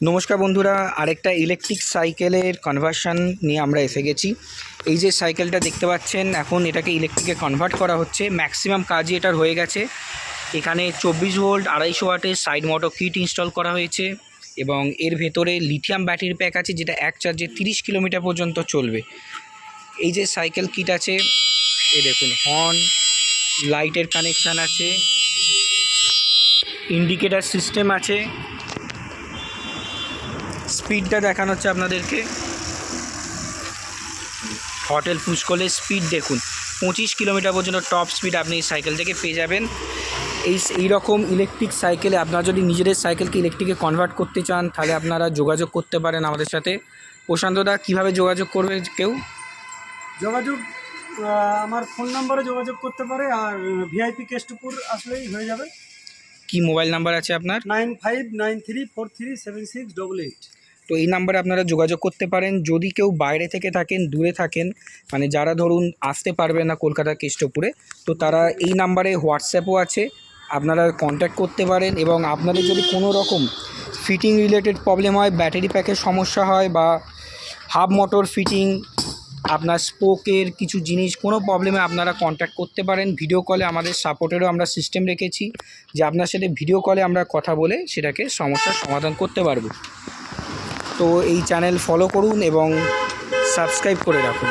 নমস্কার বন্ধুরা, আরেকটা ইলেকট্রিক সাইকেলের কনভার্সন নিয়ে আমরা এসে গেছি। এই যে সাইকেলটা দেখতে পাচ্ছেন, এখন এটাকে ইলেকট্রিকে কনভার্ট করা হচ্ছে। ম্যাক্সিমাম কাজই এটার হয়ে গেছে। এখানে 24 ভোল্ট 250 ওয়াটের সাইড মোটর কিট ইনস্টল করা হয়েছে এবং এর ভেতরে লিথিয়াম ব্যাটারি প্যাক আছে, যেটা এক চার্জে 30 কিলোমিটার পর্যন্ত চলবে। এই যে সাইকেল কিট আছে, এ দেখুন হর্ন, লাইটের কানেকশান আছে, ইন্ডিকেটার সিস্টেম আছে, স্পিডটা দেখানো হচ্ছে আপনাদেরকে। হটেল পুশ করলে স্পিড দেখুন 25 কিলোমিটার পর্যন্ত টপ স্পিড আপনি এই সাইকেল থেকে পেয়ে যাবেন। এই রকম ইলেকট্রিক সাইকেলে আপনারা যদি নিজেদের সাইকেলকে ইলেকট্রিকে কনভার্ট করতে চান, তাহলে আপনারা যোগাযোগ করতে পারেন আমাদের সাথে। প্রশান্তদা, কীভাবে যোগাযোগ করবে কেউ? যোগাযোগ আমার ফোন নম্বরে যোগাযোগ করতে পারে, আর ভিআইপি কেষ্টপুর আসলেই হয়ে যাবে। কি মোবাইল নাম্বার আছে আপনার? 9593437688। তো এই নাম্বারে আপনারা যোগাযোগ করতে পারেন। যদি কেউ বাইরে থেকে থাকেন, দূরে থাকেন, মানে যারা ধরুন আসতে পারবে না কলকাতা কেষ্টপুরে, তো তারা এই নাম্বারে হোয়াটসঅ্যাপও আছে, আপনারা কন্ট্যাক্ট করতে পারেন। এবং আপনাদের যদি কোনো রকম ফিটিং রিলেটেড প্রবলেম হয়, ব্যাটারি প্যাকের সমস্যা হয় বা হাফ মোটর ফিটিং, আপনার স্পোকের কিছু জিনিস, কোনো প্রবলেমে আপনারা কন্ট্যাক্ট করতে পারেন। ভিডিও কলে আমাদের সাপোর্টেরও আমরা সিস্টেম রেখেছি যে আপনার সাথে ভিডিও কলে আমরা কথা বলে সেটাকে সমস্যার সমাধান করতে পারবো। তো এই চ্যানেল ফলো করুন এবং সাবস্ক্রাইব করে রাখুন।